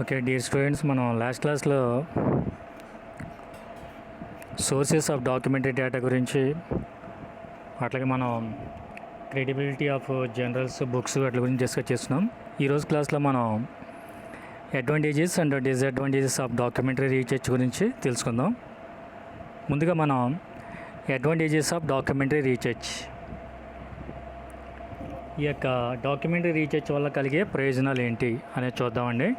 Okay dear students, మనం last క్లాస్లో sources of documentary data గురించి, అట్లాగే మనం క్రెడిబిలిటీ ఆఫ్ జనరల్స్ బుక్స్ అట్ల గురించి డిస్కస్ చేస్తున్నాం. ఈరోజు క్లాస్లో మనం advantages and disadvantages of documentary research గురించి తెలుసుకుందాం. ముందుగా మనం అడ్వాంటేజెస్ ఆఫ్ డాక్యుమెంటరీ రీసెర్చ్, ఈ యొక్క డాక్యుమెంటరీ రీసెర్చ్ వల్ల కలిగే ప్రయోజనాలు ఏంటి అనేది చూద్దామండి.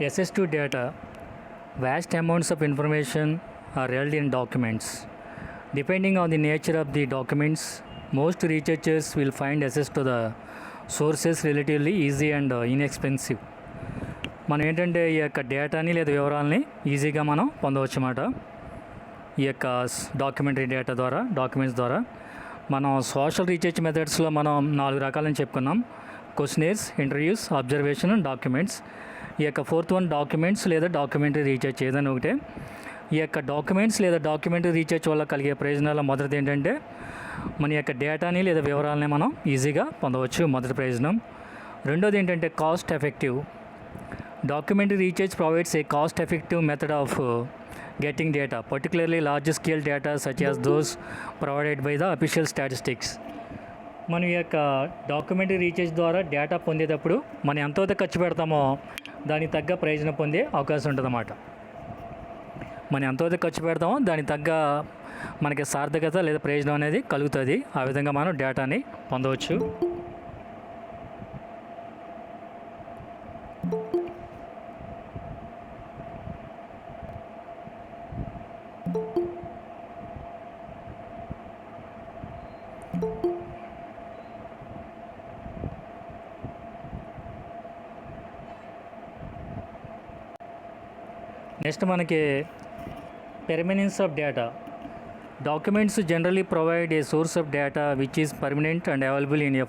Access to data. Vast amounts of information are held in documents. Depending on the nature of the documents, most researchers will find access to the sources relatively easy and inexpensive. మనం ఏంటంటే ఈ యొక్క డేటాని లేదా వివరాలని ఈజీగా మనం పొందవచ్చు అన్నమాట. ఈ యొక్క డాక్యుమెంటరీ డేటా ద్వారా, డాక్యుమెంట్స్ ద్వారా మనం సోషల్ రీసెర్చ్ మెథడ్స్లో మనం 4 రకాలని చెప్పుకున్నాం: questionnaires, interviews, observation and documents. ఈ యొక్క ఫోర్త్ వన్ డాక్యుమెంట్స్ లేదా డాక్యుమెంటరీ రీసెర్చ్, ఏదైనా ఒకటే. ఈ యొక్క డాక్యుమెంట్స్ లేదా డాక్యుమెంటరీ రీసెర్చ్ వల్ల కలిగే ప్రయోజనాల మొదటిది ఏంటంటే మన యొక్క డేటాని లేదా వివరాలని మనం ఈజీగా పొందవచ్చు, మొదటి ప్రయోజనం. రెండోది ఏంటంటే cost effective. Documentary research provides A cost effective method of getting data, particularly large scale data such as those provided by the official statistics. మనం ఈ యొక్క డాక్యుమెంటరీ రీసెర్చ్ ద్వారా డేటా పొందేటప్పుడు మనం ఎంతైతే ఖర్చు పెడతామో దానికి తగ్గ ప్రయోజనం పొందే అవకాశం ఉంటుందన్నమాట. మనం ఎంతైతే ఖర్చు పెడతామో దానికి తగ్గ మనకి సార్థకత లేదా ప్రయోజనం అనేది కలుగుతుంది. ఆ విధంగా మనం డేటాని పొందవచ్చు. నెక్స్ట్ మనకి permanence of data. Documents generally provide a source of data which is permanent and available in a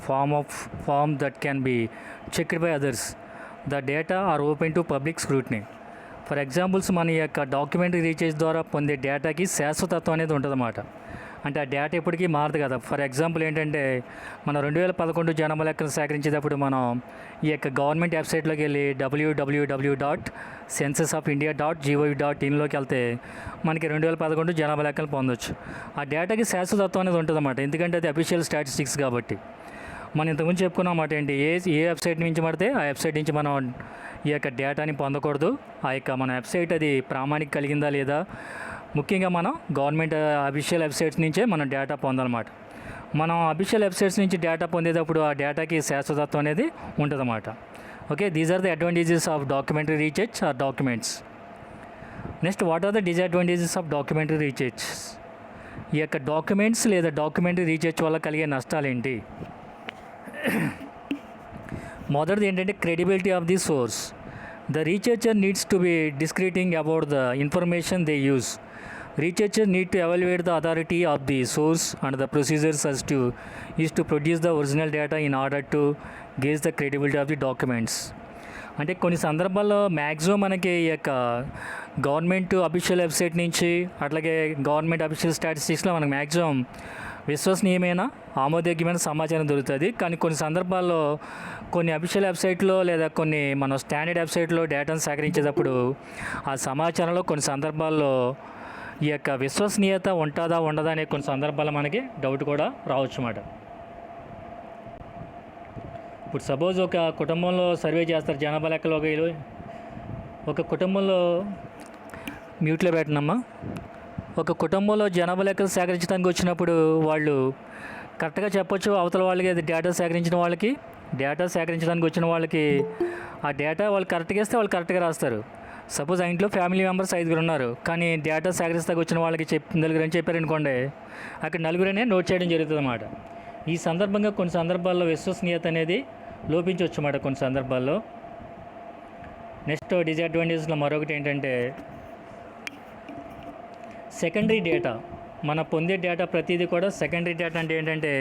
form that can be checked by others. The data are open to public scrutiny. For examples, మన యొక్క documentary research ద్వారా పొందే డేటాకి శాశ్వతత్వం అనేది ఉంటుందన్నమాట. అంటే ఆ data ఎప్పటికీ మారదు కదా. ఫర్ ఎగ్జాంపుల్ ఏంటంటే మనం 2011 జనాభా లెక్కలు సేకరించేటప్పుడు మనం ఈ యొక్క గవర్నమెంట్ వెబ్సైట్లోకి వెళ్ళి www.censusofindia.gov.in వెళ్తే మనకి 2011 జనాభా లెక్కలు పొందొచ్చు. ఆ డేటాకి శాశ్వతత్వం అనేది ఉంటుందన్నమాట, ఎందుకంటే అది అఫీషియల్ స్టాటిస్టిక్స్ కాబట్టి. మనం ఇంతకుముందు చెప్పుకున్నమాట ఏంటి, ఏ వెబ్సైట్ నుంచి పడితే ఆ వెబ్సైట్ నుంచి మనం ఈ యొక్క డేటాని పొందకూడదు. ఆ యొక్క మన వెబ్సైట్ అది ప్రామాణిక కలిగిందా లేదా, ముఖ్యంగా మనం గవర్నమెంట్ అఫీషియల్ వెబ్సైట్స్ నుంచే మనం డేటా పొందాలన్నమాట. మనం అఫీషియల్ వెబ్సైట్స్ నుంచి డేటా పొందేటప్పుడు ఆ డేటాకి శాశ్వతత్వం అనేది ఉంటుందన్నమాట. Okay, these are the advantages of documentary research or documents. Next, what are the disadvantages of documentary research. ఈ యొక్క డాక్యుమెంట్స్ లేదా డాక్యుమెంటరీ రీసెర్చ్ వల్ల కలిగే నష్టాలు ఏంటి? మొదటిది ఏంటంటే credibility of the source. The researcher needs to be discriminating about the information they use. Researchers need to evaluate the authority of the source and the procedures as to is to produce the original data in order to gauge the credibility of the documents. అంటే కొన్ని సందర్భాల్లో maximum మనకి ఈ యొక్క government official website నుంచి, అట్లాగే government official స్టాటిస్టిక్స్లో మనకు maximum విశ్వసనీయమైన ఆమోదయోగ్యమైన సమాచారం దొరుకుతుంది. కానీ కొన్ని సందర్భాల్లో కొన్ని అఫీషియల్ వెబ్సైట్లో లేదా కొన్ని మన స్టాండర్డ్ వెబ్సైట్లో డేటాను సేకరించేటప్పుడు ఆ సమాచారంలో కొన్ని సందర్భాల్లో ఈ యొక్క విశ్వసనీయత ఉంటుందా ఉండదా అనే కొన్ని సందర్భాల్లో మనకి డౌట్ కూడా రావచ్చు అన్నమాట. ఇప్పుడు సపోజ్ ఒక కుటుంబంలో సర్వే చేస్తారు, జనాభా లెక్కలో ఒక కుటుంబంలో మ్యూట్లో పెట్టినమ్మా. ఒక కుటుంబంలో జనాభా లెక్కలు సేకరించడానికి వచ్చినప్పుడు వాళ్ళు కరెక్ట్గా చెప్పొచ్చు అవతల వాళ్ళకి, అది డేటా సేకరించిన వాళ్ళకి, డేటా సేకరించడానికి వచ్చిన వాళ్ళకి ఆ డేటా వాళ్ళు కరెక్ట్గా ఇస్తే వాళ్ళు కరెక్ట్గా రాస్తారు. సపోజ్ ఆ ఇంట్లో ఫ్యామిలీ మెంబర్స్ 5 ఉన్నారు, కానీ డేటా సేకరిస్తాకు వచ్చిన వాళ్ళకి నలుగురు అని చెప్పారనుకోండి, అక్కడ నలుగురనే నోట్ చేయడం జరుగుతుంది అన్నమాట. ఈ సందర్భంగా కొన్ని సందర్భాల్లో విశ్వసనీయత అనేది లోపించవచ్చు అన్నమాట కొన్ని సందర్భాల్లో. నెక్స్ట్ డిసడ్వాంటేజెస్లో మరొకటి ఏంటంటే సెకండరీ డేటా. మన పొందే డేటా ప్రతిదీ కూడా సెకండరీ డేటా. అంటే ఏంటంటే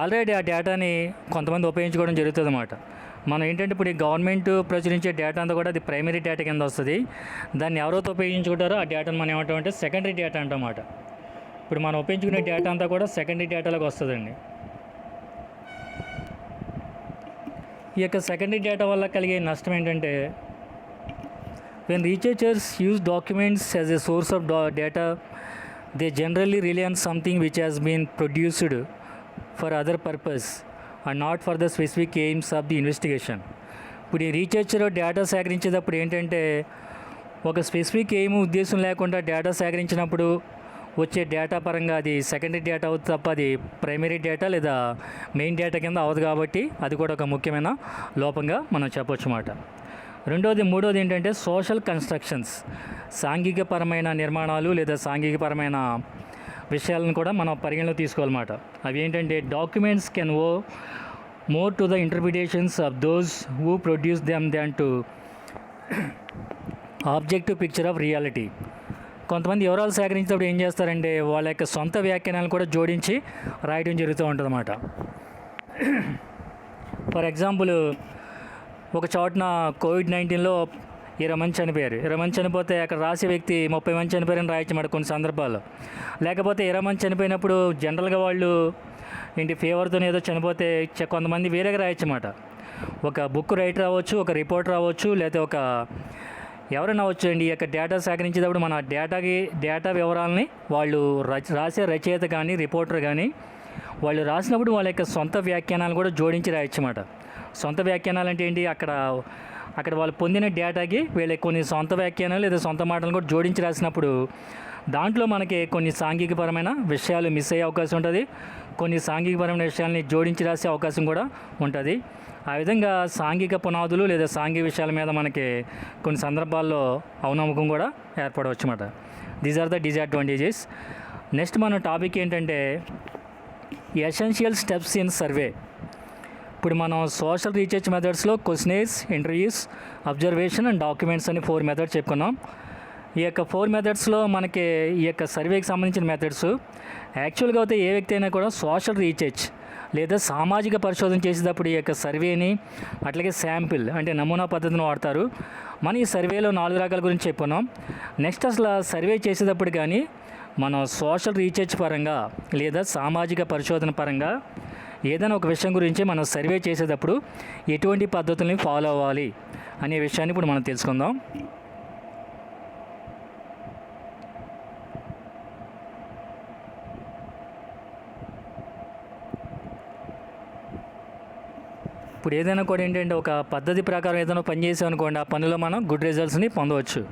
ఆల్రెడీ ఆ డేటాని కొంతమంది ఉపయోగించుకోవడం జరుగుతుంది అన్నమాట. మనం ఏంటంటే ఇప్పుడు ఈ గవర్నమెంట్ ప్రచురించే డేటా అంతా కూడా అది ప్రైమరీ డేటా కింద వస్తుంది. దాన్ని ఎవరైతే ఉపయోగించుకుంటారో ఆ డేటాను మనం ఏమంటామంటే సెకండరీ డేటా అంటామన్నమాట. ఇప్పుడు మనం ఉపయోగించుకునే డేటా అంతా కూడా సెకండరీ డేటాలోకి వస్తుందండి. ఈ యొక్క సెకండరీ డేటా వల్ల కలిగే నష్టం ఏంటంటే, when researchers use documents as a source of data, they generally rely on something which has been produced for other purpose and not for the specific aims of the investigation. ఇప్పుడు ఈ researcher data సేకరించేటప్పుడు ఏంటంటే, ఒక specific ఏమి ఉద్దేశం లేకుండా data సేకరించినప్పుడు వచ్చే data పరంగా అది సెకండరీ డేటా అవుతుంది తప్ప అది ప్రైమరీ డేటా లేదా మెయిన్ డేటా కింద అవ్వదు. కాబట్టి అది కూడా ఒక ముఖ్యమైన లోపంగా మనం చెప్పొచ్చు అన్నమాట. మూడోది ఏంటంటే సోషల్ కన్స్ట్రక్షన్స్, సాంఘికపరమైన నిర్మాణాలు లేదా సాంఘికపరమైన విషయాలను కూడా మనం పరిగణలో తీసుకోవాలన్నమాట. అవి ఏంటంటే, documents can owe more to the interpretations of those who produce them than to objective picture of reality. కొంతమంది వివరాలు సేకరించినప్పుడు ఏం చేస్తారంటే, వాళ్ళ యొక్క సొంత వ్యాఖ్యానాలను కూడా జోడించి రాయడం జరుగుతూ ఉంటుందన్నమాట. ఫర్ ఎగ్జాంపుల్, ఒక చోటన కోవిడ్-19లో 20 మంది చనిపోయారు. 20 మంది చనిపోతే అక్కడ రాసే వ్యక్తి 30 మంది చనిపోయారని రాయొచ్చమాట కొన్ని సందర్భాల్లో. లేకపోతే 20 మంది చనిపోయినప్పుడు జనరల్గా వాళ్ళు ఫీవర్తో ఏదో చనిపోతే కొంతమంది వేరేగా రాయొచ్చమాట. ఒక బుక్ రైటర్ అవ్వచ్చు, ఒక రిపోర్టర్ అవ్వచ్చు, లేకపోతే ఒక ఎవరైనా అవ్వచ్చు అండి. ఈ యొక్క డేటా సేకరించేటప్పుడు మన డేటా వివరాలని వాళ్ళు రాసే రచయిత కానీ రిపోర్టర్ కానీ వాళ్ళు రాసినప్పుడు వాళ్ళ యొక్క సొంత వ్యాఖ్యానాలు కూడా జోడించి రాయొచ్చమాట. సొంత వ్యాఖ్యానాలు అంటే ఏంటి, అక్కడ వాళ్ళు పొందిన డేటాకి వీళ్ళ కొన్ని సొంత వ్యాఖ్యానాలు లేదా సొంత మాటలు కూడా జోడించి రాసినప్పుడు దాంట్లో మనకి కొన్ని సాంఘికపరమైన విషయాలు మిస్ అయ్యే అవకాశం ఉంటుంది, కొన్ని సాంఘికపరమైన విషయాల్ని జోడించి రాసే అవకాశం కూడా ఉంటుంది. ఆ విధంగా సాంఘిక పునాదులు లేదా సాంఘిక విషయాల మీద మనకి కొన్ని సందర్భాల్లో అవనమ్మకం కూడా ఏర్పడవచ్చు అన్నమాట. These are the disadvantages. Next మన టాపిక్ ఏంటంటే ఎసెన్షియల్ స్టెప్స్ ఇన్ సర్వే. ఇప్పుడు మనం సోషల్ రీసెర్చ్ మెథడ్స్లో questionnaires, interviews, observation and documents అని 4 మెథడ్స్ చెప్పుకున్నాం. ఈ యొక్క 4 మెథడ్స్లో మనకి ఈ యొక్క సర్వేకి సంబంధించిన మెథడ్స్ యాక్చువల్గా అయితే ఏ వ్యక్తి అయినా కూడా సోషల్ రీసెర్చ్ లేదా సామాజిక పరిశోధన చేసేటప్పుడు ఈ యొక్క సర్వేని అట్లాగే శాంపిల్ అంటే నమూనా పద్ధతిని వాడతారు. మనం ఈ సర్వేలో 4 రకాల గురించి చెప్పుకున్నాం. నెక్స్ట్ అసలు సర్వే చేసేటప్పుడు కానీ మనం సోషల్ రీసెర్చ్ పరంగా లేదా సామాజిక పరిశోధన పరంగా ఏదైనా ఒక విషయం గురించి మనం సర్వే చేసేటప్పుడు ఎటువంటి పద్ధతుల్ని ఫాలో అవ్వాలి అనే విషయాన్ని ఇప్పుడు మనం తెలుసుకుందాం. ఇప్పుడు ఏదైనా కూడా ఏంటంటే ఒక పద్ధతి ప్రకారం ఏదైనా పని చేసాం అనుకోండి, ఆ పనిలో మనం గుడ్ రిజల్ట్స్ని పొందవచ్చు.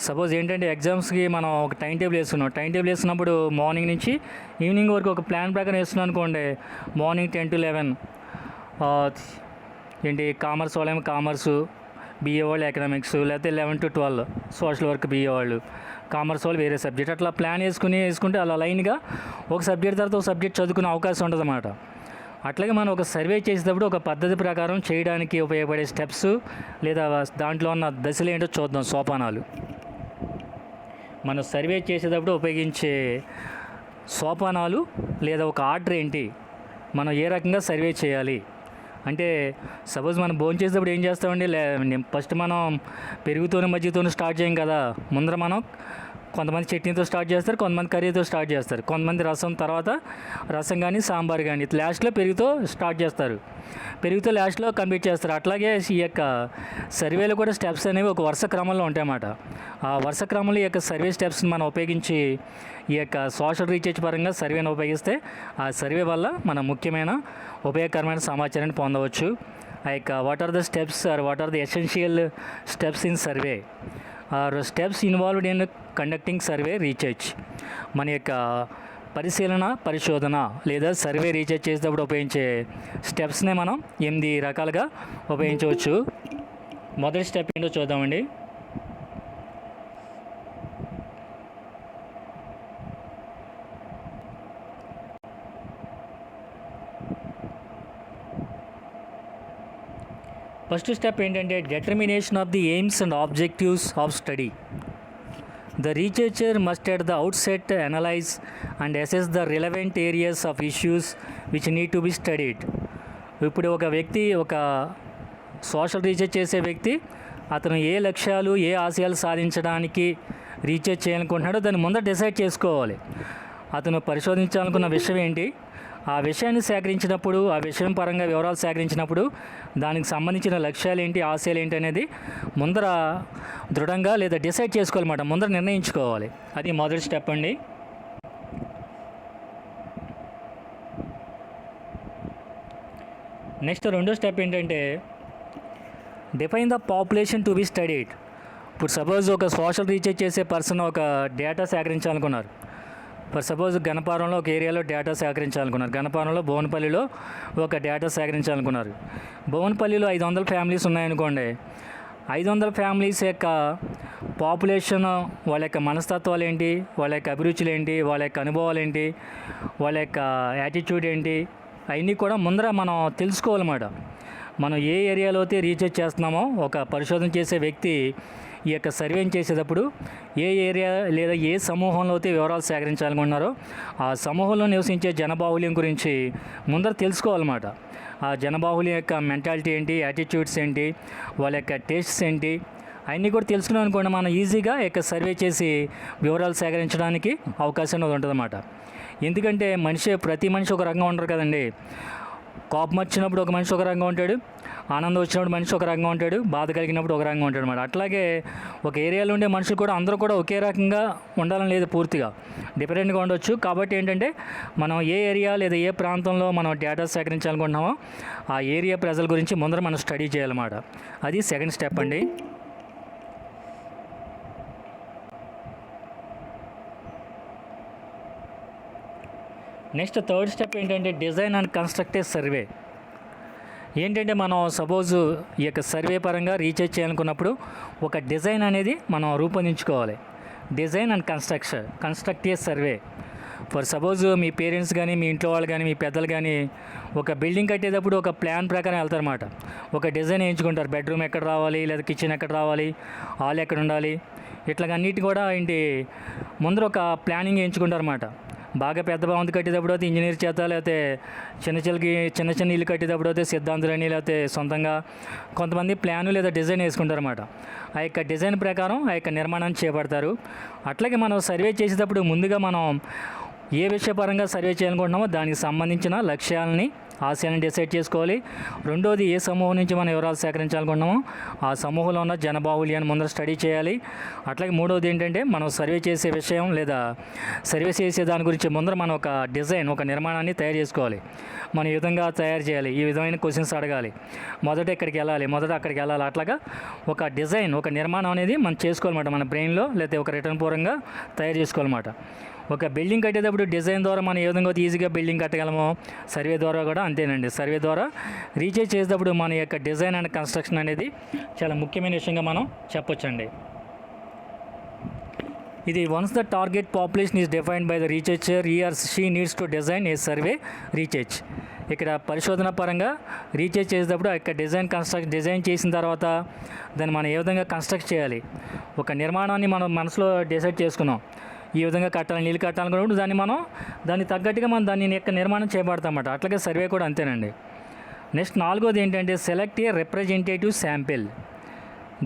సపోజ్ ఏంటంటే ఎగ్జామ్స్కి మనం ఒక టైం టేబుల్ వేస్తున్నాం. టైం టేబుల్ వేసినప్పుడు మార్నింగ్ నుంచి ఈవినింగ్ వరకు ఒక ప్లాన్ ప్రకారం వేస్తున్నాం అనుకోండి. మార్నింగ్ 10 to 11 కామర్స్ వాళ్ళేమో కామర్సు, బిఏ వాళ్ళు ఎకనామిక్స్, లేకపోతే 11 to 12 సోషల్ వర్క్ బిఏ వాళ్ళు, కామర్స్ వాళ్ళు వేరే సబ్జెక్ట్, అట్లా ప్లాన్ వేసుకుంటే అలా లైన్గా ఒక సబ్జెక్ట్ తర్వాత ఒక సబ్జెక్ట్ చదువుకునే అవకాశం ఉంటుంది అన్నమాట. అట్లాగే మనం ఒక సర్వే చేసేటప్పుడు ఒక పద్ధతి ప్రకారం చేయడానికి ఉపయోగపడే స్టెప్స్ లేదా దాంట్లో ఉన్న దశలు ఏంటో చూద్దాం. సోపానాలు. మనం సర్వే చేసేటప్పుడు ఉపయోగించే సోపానాలు లేదా ఒక ఆర్డర్ ఏంటి, మనం ఏ రకంగా సర్వే చేయాలి అంటే, సపోజ్ మనం భోజనం చేసేటప్పుడు ఏం చేస్తామండి, ఫస్ట్ మనం పెరుగుతోనూ మజ్జిగతోనూ స్టార్ట్ చేయం కదా. ముందర మనం కొంతమంది చట్నీతో స్టార్ట్ చేస్తారు, కొంతమంది కర్రీతో స్టార్ట్ చేస్తారు, కొంతమంది రసం తర్వాత రసం కానీ సాంబార్ కానీ లాస్ట్లో పెరుగుతో స్టార్ట్ చేస్తారు, పెరుగుతో లాస్ట్లో కంప్లీట్ చేస్తారు. అట్లాగే ఈ యొక్క సర్వేలో కూడా స్టెప్స్ అనేవి ఒక వరుస క్రమంలో ఉంటాయన్నమాట. ఆ వరుస క్రమంలో ఈ యొక్క సర్వే స్టెప్స్ని మనం ఉపయోగించి ఈ యొక్క సోషల్ రీసెర్చ్ పరంగా సర్వేని ఉపయోగిస్తే ఆ సర్వే వల్ల మనం ముఖ్యమైన ఉపయోగకరమైన సమాచారాన్ని పొందవచ్చు. ఆ యొక్క what are the steps or what are the essential steps in survey or steps involved in conducting survey research. మన యొక్క పరిశోధన లేదా సర్వే రీసెర్చ్ చేసేటప్పుడు ఉపయోగించే స్టెప్స్నే మనం 8 రకాలుగా ఉపయోగించవచ్చు. మొదటి స్టెప్ ఏంటో చూద్దామండి. ఫస్ట్ స్టెప్ ఏంటంటే determination of the aims and objectives of study. The researcher must at the outset analyze and assess the relevant areas of issues which need to be studied. ఇప్పుడు ఒక వ్యక్తి ఒక సోషల్ రీసెర్చ్ చేసే వ్యక్తి అతను ఏ లక్ష్యాలు ఏ ఆశయాలు సాధించడానికి రీసెర్చ్ చేయాలనుకుంటున్నాడో దాన్ని ముందర డిసైడ్ చేసుకోవాలి. అతను పరిశోధించాలనుకున్న విషయం ఏంటి, ఆ విషయాన్ని సేకరించినప్పుడు, ఆ విషయం పరంగా వివరాలు సేకరించినప్పుడు దానికి సంబంధించిన లక్ష్యాలు ఏంటి, ఆశయాలు ఏంటి అనేది ముందర దృఢంగా లేదా డిసైడ్ చేసుకోవాలన్నమాట, ముందర నిర్ణయించుకోవాలి. అది మొదటి స్టెప్ అండి. నెక్స్ట్ రెండో స్టెప్ ఏంటంటే define the population to be studied. ఇప్పుడు సపోజ్ ఒక సోషల్ రీసెర్చ్ చేసే పర్సన్ ఒక డేటా సేకరించాలనుకున్నారు. ఫర్ సపోజ్ గణపారంలో ఒక ఏరియాలో డేటా సేకరించాలనుకున్నారు, గణపారంలో భువనపల్లిలో ఒక డేటా సేకరించాలనుకున్నారు. భువనపల్లిలో 500 ఫ్యామిలీస్ ఉన్నాయనుకోండి. 500 ఫ్యామిలీస్ యొక్క పాపులేషన్, వాళ్ళ యొక్క మనస్తత్వాలు ఏంటి, వాళ్ళ యొక్క అభిరుచులు ఏంటి, వాళ్ళ యొక్క అనుభవాలు ఏంటి, వాళ్ళ యొక్క యాటిట్యూడ్ ఏంటి, అవన్నీ కూడా ముందర మనం తెలుసుకోవాలన్నమాట. మనం ఏ ఏరియాలో అయితే రీసెర్చ్ చేస్తున్నామో ఒక పరిశోధన చేసే వ్యక్తి ఈ యొక్క సర్వేని చేసేటప్పుడు ఏ ఏరియా లేదా ఏ సమూహంలో అయితే వివరాలు సేకరించాలనుకున్నారో ఆ సమూహంలో నివసించే జనబాహుల్యం గురించి ముందర తెలుసుకోవాలన్నమాట. ఆ జనబాహుల్యం యొక్క మెంటాలిటీ ఏంటి, యాటిట్యూడ్స్ ఏంటి, వాళ్ళ యొక్క టేస్ట్స్ ఏంటి, అవన్నీ కూడా తెలుసుకున్నాం అనుకోండి, మనం ఈజీగా యొక్క సర్వే చేసి వివరాలు సేకరించడానికి అవకాశం ఉంటుందన్నమాట. ఎందుకంటే ప్రతి మనిషి ఒక రకంగా ఉండరు కదండి. కోపం వచ్చినప్పుడు ఒక మనిషి ఒక రకంగా ఉంటాడు, ఆనందం వచ్చినప్పుడు మనిషి ఒక రకంగా ఉంటాడు, బాధ కలిగినప్పుడు ఒక రకంగా ఉంటాడు అన్నమాట. అట్లాగే ఒక ఏరియాలో ఉండే మనుషులు కూడా అందరూ కూడా ఒకే రకంగా ఉండాలని లేదు, పూర్తిగా డిఫరెంట్గా ఉండొచ్చు. కాబట్టి ఏంటంటే మనం ఏ ఏరియా లేదా ఏ ప్రాంతంలో మనం డేటా సేకరించాలనుకుంటున్నామో ఆ ఏరియా ప్రజల గురించి ముందర మనం స్టడీ చేయాలన్నమాట. అది సెకండ్ స్టెప్ అండి. నెక్స్ట్ థర్డ్ స్టెప్ ఏంటంటే design and construct a survey. ఏంటంటే మనం సపోజ్ ఈ యొక్క సర్వే పరంగా రీసెర్చ్ చేయాలనుకున్నప్పుడు ఒక డిజైన్ అనేది మనం రూపొందించుకోవాలి. Design and construct a survey. For suppose me parents కానీ, మీ ఇంట్లో వాళ్ళు కానీ, మీ పెద్దలు కానీ ఒక బిల్డింగ్ కట్టేటప్పుడు ఒక ప్లాన్ ప్రకారం వెళ్తారన్నమాట. ఒక డిజైన్ వేయించుకుంటారు, బెడ్రూమ్ ఎక్కడ రావాలి, లేదా కిచెన్ ఎక్కడ రావాలి, హాల్ ఎక్కడ ఉండాలి, ఇట్లాగ అన్నిటి కూడా ఏంటి ముందర ఒక ప్లానింగ్ వేయించుకుంటారు అన్నమాట. బాగా పెద్ద భవంతి కట్టేటప్పుడు అయితే ఇంజనీర్ చేత, లేకపోతే చిన్న చిన్న ఇల్లు కట్టేటప్పుడు అయితే సిద్ధాంతులని, లేకపోతే సొంతంగా కొంతమంది ప్లాను లేదా డిజైన్ వేసుకుంటారన్నమాట. ఆ యొక్క డిజైన్ ప్రకారం ఆ యొక్క నిర్మాణాన్ని చేపడతారు. అట్లాగే మనం సర్వే చేసేటప్పుడు ముందుగా మనం ఏ విషయపరంగా సర్వే చేయాలనుకుంటున్నామో దానికి సంబంధించిన లక్ష్యాలని, ఆశయాలను డిసైడ్ చేసుకోవాలి. రెండోది ఏ సమూహం నుంచి మనం వివరాలు సేకరించాలనుకుంటున్నామో ఆ సమూహంలో ఉన్న జనబాహుల్యాన్ని ముందర స్టడీ చేయాలి. అట్లాగే మూడవది ఏంటంటే మనం సర్వే చేసే విషయం లేదా సర్వే చేసే దాని గురించి ముందర మనం ఒక డిజైన్, ఒక నిర్మాణాన్ని తయారు చేసుకోవాలి. మనం ఈ విధంగా తయారు చేయాలి, ఈ విధమైన క్వశ్చన్స్ అడగాలి, మొదట ఇక్కడికి వెళ్ళాలి, మొదట అక్కడికి వెళ్ళాలి, అట్లాగా ఒక డిజైన్, ఒక నిర్మాణం అనేది మనం చేసుకోవాలన్నమాట. మన బ్రెయిన్లో లేకపోతే ఒక రిటర్న్ పూర్వంగా తయారు చేసుకోవాలన్నమాట. ఒక బిల్డింగ్ కట్టేటప్పుడు డిజైన్ ద్వారా మనం ఏ విధంగా ఈజీగా బిల్డింగ్ కట్టగలమో సర్వే ద్వారా కూడా అంతేనండి. సర్వే ద్వారా రీసెర్చ్ చేసేటప్పుడు మన యొక్క డిజైన్ అండ్ కన్స్ట్రక్షన్ అనేది చాలా ముఖ్యమైన విషయంగా మనం చెప్పొచ్చండి. ఇది once the target population is defined by the researcher, he or she needs to design A survey research. ఇక్కడ పరిశోధన పరంగా రీసెర్చ్ చేసేటప్పుడు ఆ యొక్క డిజైన్ చేసిన తర్వాత దాన్ని మనం ఏ విధంగా కన్స్ట్రక్ట్ చేయాలి, ఒక నిర్మాణాన్ని మనం మనసులో డిసైడ్ చేసుకున్నాం, ఈ విధంగా కట్టాలి, నీళ్ళు కట్టాలనుకున్నప్పుడు దాన్ని తగ్గట్టుగా మనం దాని యొక్క నిర్మాణం చేపడతామన్నమాట. అట్లాగే సర్వే కూడా అంతేనండి. నెక్స్ట్ నాలుగోది ఏంటంటే select A representative sample.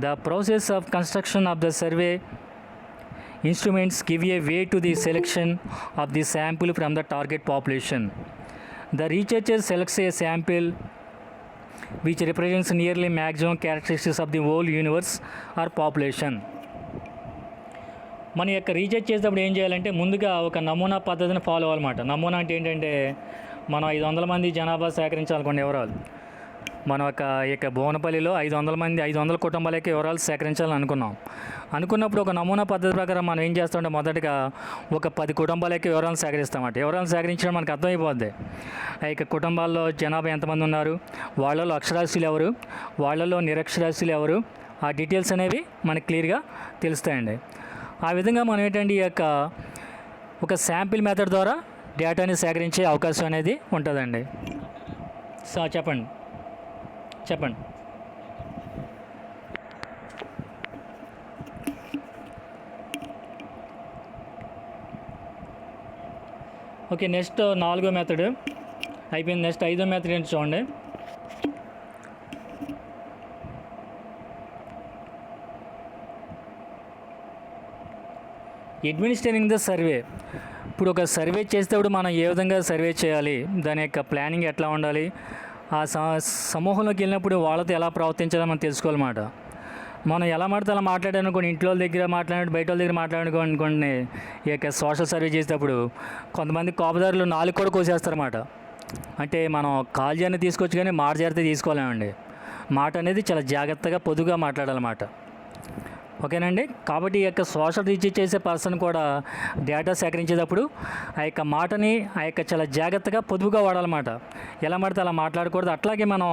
The process of construction of the survey instruments give a way to the selection of the sample from the target population. The researcher selects a sample which represents nearly maximum characteristics of the whole universe or population. మన యొక్క research చేసేటప్పుడు ఏం చేయాలంటే ముందుగా ఒక నమూనా పద్ధతిని follow అవ్వాలన్నమాట. నమూనా అంటే ఏంటంటే మనం 500 మంది జనాభా సేకరించాలనుకోండి వివరాలు. మన యొక్క భువనపల్లిలో 500 కుటుంబాలకి వివరాలు సేకరించాలని అనుకున్నప్పుడు ఒక నమూనా పద్ధతి ప్రకారం మనం ఏం చేస్తామంటే మొదటగా ఒక 10 కుటుంబాలకి వివరాలు సేకరిస్తామంట. వివరాలు సేకరించడం మనకు అర్థమైపోద్ది. ఆ యొక్క కుటుంబాల్లో జనాభా ఎంతమంది ఉన్నారు, వాళ్ళలో అక్షరాస్యులు ఎవరు, వాళ్ళలో నిరక్షరాస్యులు ఎవరు, ఆ డీటెయిల్స్ అనేవి మనకు క్లియర్గా తెలుస్తాయండి. ఆ విధంగా మనం ఏంటంటే ఈ యొక్క ఒక శాంపిల్ మెథడ్ ద్వారా డేటాని సేకరించే అవకాశం అనేది ఉంటుందండి. సో చెప్పండి. ఓకే, నెక్స్ట్ 4వ మెథడ్ అయిపోయింది. నెక్స్ట్ 5వ మెథడ్ ఏంటి చూడండి. Administrating the survey. ఇప్పుడు ఒక సర్వే చేసేటప్పుడు మనం ఏ విధంగా సర్వే చేయాలి, దాని యొక్క ప్లానింగ్ ఎట్లా ఉండాలి, ఆ సమూహంలోకి వెళ్ళినప్పుడు వాళ్ళతో ఎలా ప్రవర్తించాలో మనం తెలుసుకోవాలన్నమాట. మనం ఎలా మాడితే అలా మాట్లాడానుకోండి, ఇంట్లో వాళ్ళ దగ్గర మాట్లాడి బయట వాళ్ళ దగ్గర మాట్లాడుకోండి, ఈ యొక్క సోషల్ సర్వే చేసేటప్పుడు కొంతమంది కోపదారులు నాలుగు కూడా కోసేస్తారన్నమాట. అంటే మనం కాల్ చేయని తీసుకోవచ్చు కానీ మాట జాగ్రత్త తీసుకోలేమండి. మాట అనేది చాలా జాగ్రత్తగా పొదుగా మాట్లాడాలన్నమాట. ఓకేనండి. కాబట్టి ఈ యొక్క సోషల్ రీచ్ చేసే పర్సన్ కూడా డేటా సేకరించేటప్పుడు ఆ యొక్క మాటని ఆ యొక్క చాలా జాగ్రత్తగా పొదుపుగా వాడాలన్నమాట. ఎలా మాడితే అలా మాట్లాడకూడదు. అట్లాగే మనం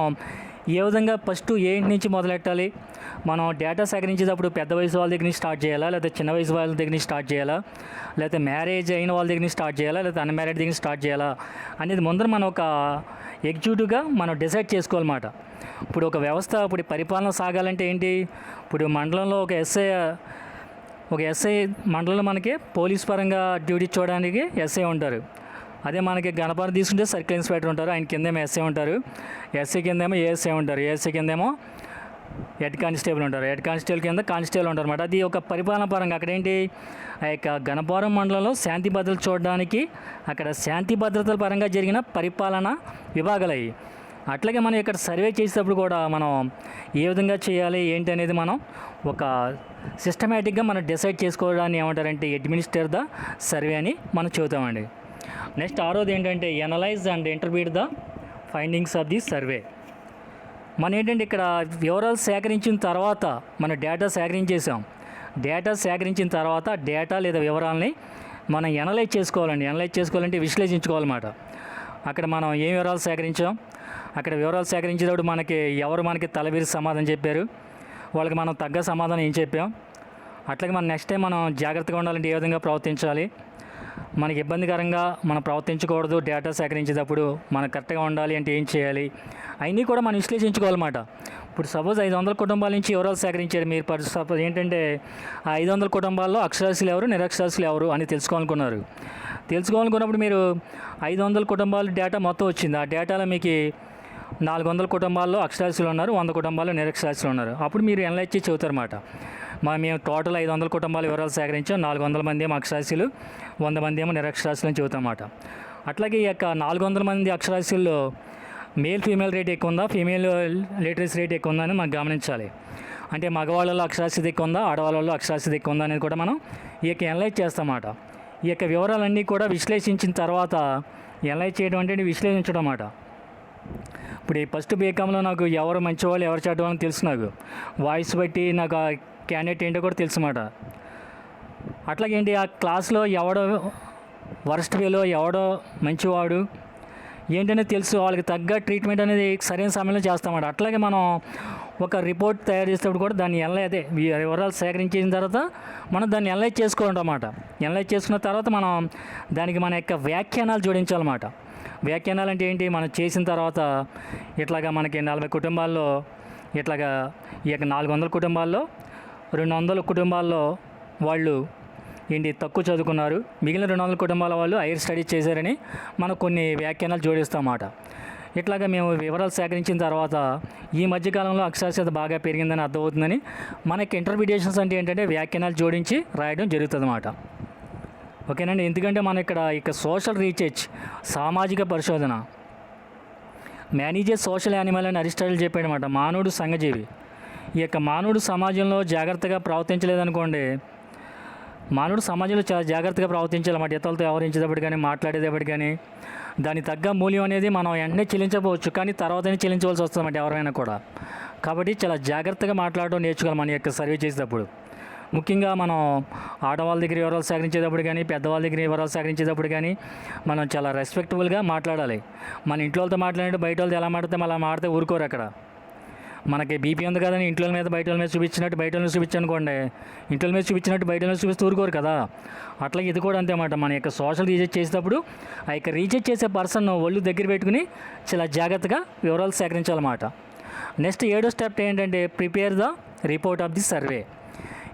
ఏ విధంగా ఫస్ట్ ఏంటి నుంచి మొదలెట్టాలి, మనం డేటా సేకరించేటప్పుడు పెద్ద వయసు వాళ్ళ దగ్గర నుంచి స్టార్ట్ చేయాలా, లేకపోతే చిన్న వయసు వాళ్ళ దగ్గర నుంచి స్టార్ట్ చేయాలా, లేకపోతే మ్యారేజ్ అయిన వాళ్ళ దగ్గర నుంచి స్టార్ట్ చేయాలా, లేకపోతే అన్మ్యారీడ్ దగ్గర నుంచి స్టార్ట్ చేయాలా అనేది ముందర మనం ఒక ఎగ్జిక్యూటివ్గా మనం డిసైడ్ చేసుకోవాలన్నమాట. ఇప్పుడు ఒక వ్యవస్థ ఇప్పుడు పరిపాలన సాగాలంటే ఏంటి, ఇప్పుడు మండలంలో ఒక ఎస్ఐ మండలంలో మనకి పోలీస్ పరంగా డ్యూటీ చూడడానికి ఎస్ఐ ఉంటారు. అదే మనకి గణపతి తీసుకుంటే సర్కిల్ ఇన్స్పెక్టర్ ఉంటారు, ఆయన కిందేమో ఎస్ఐ ఉంటారు, ఎస్ఐ కిందేమో ఏఎస్ఐ ఉంటారు, ఏఎస్ఐ కిందేమో హెడ్ కానిస్టేబుల్ ఉంటారు, హెడ్ కానిస్టేబుల్ కింద కానిస్టేబుల్ ఉంటారు అన్నమాట. అది ఒక పరిపాలన పరంగా అక్కడ ఏంటి, ఆ యొక్క గణపురం మండలంలో శాంతి భద్రతలు చూడడానికి అక్కడ శాంతి భద్రతల పరంగా జరిగిన పరిపాలన విభాగాలు అయ్యి. అట్లాగే మనం ఇక్కడ సర్వే చేసేటప్పుడు కూడా మనం ఏ విధంగా చేయాలి ఏంటి అనేది మనం ఒక సిస్టమేటిక్గా మనం డిసైడ్ చేసుకోవడాన్ని ఏమంటారంటే అడ్మినిస్టర్ ద సర్వే అని మనం చెబుతామండి. నెక్స్ట్ ఆరోది ఏంటంటే analyse and interpret the findings of the survey. మనం ఏంటంటే ఇక్కడ వివరాలు సేకరించిన తర్వాత మనం డేటా సేకరించేసాం. డేటా సేకరించిన తర్వాత డేటా లేదా వివరాలని మనం ఎనలైజ్ చేసుకోవాలండి. ఎనలైజ్ చేసుకోవాలంటే విశ్లేషించుకోవాలన్నమాట. అక్కడ మనం ఏం వివరాలు సేకరించాం, అక్కడ వివరాలు సేకరించేటప్పుడు మనకి తలబిరి సమాధానం చెప్పారు, వాళ్ళకి మనం తగ్గ సమాధానం ఏం చెప్పాం, అట్లాగే మనం నెక్స్ట్ టైం మనం జాగ్రత్తగా ఉండాలంటే ఏ విధంగా ప్రవర్తించాలి, మనకి ఇబ్బందికరంగా మనం ప్రవర్తించకూడదు, డేటా సేకరించేటప్పుడు మనం కరెక్ట్గా ఉండాలి అంటే ఏం చేయాలి, అవన్నీ కూడా మనం విశ్లేషించుకోవాలన్నమాట. ఇప్పుడు సపోజ్ 500 కుటుంబాల నుంచి వివరాలు సేకరించారు మీరు. సపోజ్ ఏంటంటే ఆ 500 కుటుంబాల్లో అక్షరాస్యులు ఎవరు, నిరక్షరాస్యులు ఎవరు అని తెలుసుకోవాలనుకున్నప్పుడు మీరు 500 కుటుంబాల డేటా మొత్తం వచ్చింది. ఆ డేటాలో మీకు 400 కుటుంబాల్లో అక్షరాస్యులు ఉన్నారు, 100 కుటుంబాల్లో నిరక్షరాస్యులు ఉన్నారు. అప్పుడు మీరు ఎనలైజ్ చేసి చెబుతారన్నమాట. మేము టోటల్ 500 కుటుంబాల వివరాలు సేకరించాం, 400 మంది ఏమో అక్షరాస్యులు, 100 మంది ఏమో నిరక్షరాస్యులు అని చెబుతామన్నమాట. అట్లాగే ఈ యొక్క 400 మంది అక్షరాస్యుల్లో మేల్ ఫీమేల్ రేట్ ఎక్కువ ఉందా, ఫీమేల్ లిటరసీ రేట్ ఎక్కువ ఉందా అని మనం గమనించాలి. అంటే మగవాళ్ళలో అక్షరాస్యత ఎక్కువ ఉందా, ఆడవాళ్ళలో అక్షరాస్యత ఎక్కువ ఉందా అనేది కూడా మనం ఈ యొక్క ఎనలైజ్ చేస్తామన్నమాట. ఈ యొక్క వివరాలన్నీ కూడా విశ్లేషించిన తర్వాత ఎనలైజ్ చేయడం అంటే విశ్లేషించడం అన్నమాట. ఇప్పుడు ఈ ఫస్ట్ బీకాంలో నాకు ఎవరు మంచివాళ్ళు ఎవరు చెడ్డవాళ్ళని తెలుసు, నాకు వాయిస్ బట్టి నాకు ఆ క్యాండిడేట్ ఏంటో కూడా తెలుసు అన్నమాట. అట్లాగేంటి ఆ క్లాస్లో ఎవడో వరస్ట్ వేలో ఎవడో మంచివాడు ఏంటనేది తెలుసు, వాళ్ళకి తగ్గ ట్రీట్మెంట్ అనేది సరైన సమయంలో చేస్తామన్నమాట. అట్లాగే మనం ఒక రిపోర్ట్ తయారు చేసేటప్పుడు కూడా దాన్ని వివరాలు సేకరించిన తర్వాత మనం దాన్ని ఎనలైజ్ చేసుకోవాలన్నమాట. ఎనలైజ్ చేసుకున్న తర్వాత మనం దానికి మన యొక్క వ్యాఖ్యానాలు జోడించాలన్నమాట. వ్యాఖ్యానాలు అంటే ఏంటి, మనం చేసిన తర్వాత ఇట్లాగా మనకి 40 కుటుంబాల్లో ఇట్లాగా ఈ యొక్క 400 కుటుంబాల్లో 200 కుటుంబాల్లో వాళ్ళు ఏంటి తక్కువ చదువుకున్నారు, మిగిలిన 200 కుటుంబాల వాళ్ళు హైయర్ స్టడీస్ చేశారని మనం కొన్ని వ్యాఖ్యానాలు జోడిస్తామన్నమాట. ఇట్లాగా మేము వివరాలు సేకరించిన తర్వాత ఈ మధ్యకాలంలో అక్షరాస్యత బాగా పెరిగిందని అర్థమవుతుందని మనకి ఇంటర్ప్రిటేషన్స్ అంటే ఏంటంటే వ్యాఖ్యానాలు జోడించి రాయడం జరుగుతుంది అన్నమాట. ఓకేనండి. ఎందుకంటే మన ఇక్కడ సోషల్ రీసెర్చ్ సామాజిక పరిశోధన మేనేజర్ సోషల్ యానిమల్ అని అరిస్టాటిల్ చెప్పాడు అన్నమాట. మానవుడు సంఘజీవి. ఈ యొక్క మానవుడు సమాజంలో జాగ్రత్తగా ప్రవర్తించలేదనుకోండి, మానవుడు సమాజంలో చాలా జాగ్రత్తగా ప్రవర్తించాలన్నమాట. ఇతరులతో వ్యవహరించేటప్పుడు కానీ మాట్లాడేటప్పుడు కానీ దానికి తగ్గ మూల్యం అనేది మనం వెంటనే చెల్లించకపోవచ్చు, కానీ తర్వాతనే చెల్లించవలసి వస్తుందన్నమాట ఎవరైనా కూడా. కాబట్టి చాలా జాగ్రత్తగా మాట్లాడడం నేర్చుకోవాలి మన యొక్క సర్వే చేసేటప్పుడు. ముఖ్యంగా మనం ఆడవాళ్ళ దగ్గర వివరాలు సేకరించేటప్పుడు కానీ పెద్దవాళ్ళ దగ్గర వివరాలు సేకరించేటప్పుడు కానీ మనం చాలా రెస్పెక్టబుల్గా మాట్లాడాలి. మన ఇంట్లో వాళ్ళతో మాట్లాడినట్టు బయట వాళ్ళతో ఎలా మాట్లాడితే అలా మాడితే ఊరుకోరు. అక్కడ మనకి బీపీ ఉంది కదని ఇంట్లో మీద బయట వాళ్ళ మీద చూపించినట్టు బయట వాళ్ళని చూపించనుకోండి, ఇంట్లో మీద చూపించినట్టు బయట వాళ్ళని చూపిస్తూ ఊరుకోరు కదా. అట్లాగే ఇది కూడా అంతేమాట. మన యొక్క సోషల్ రీసెర్చ్ చేసేటప్పుడు ఆ యొక్క రీసెర్చ్ చేసే పర్సన్ ఒళ్ళు దగ్గర పెట్టుకుని చాలా జాగ్రత్తగా వివరాలు సేకరించాలన్నమాట. నెక్స్ట్ 7వ స్టెప్ ఏంటంటే prepare the report of the survey.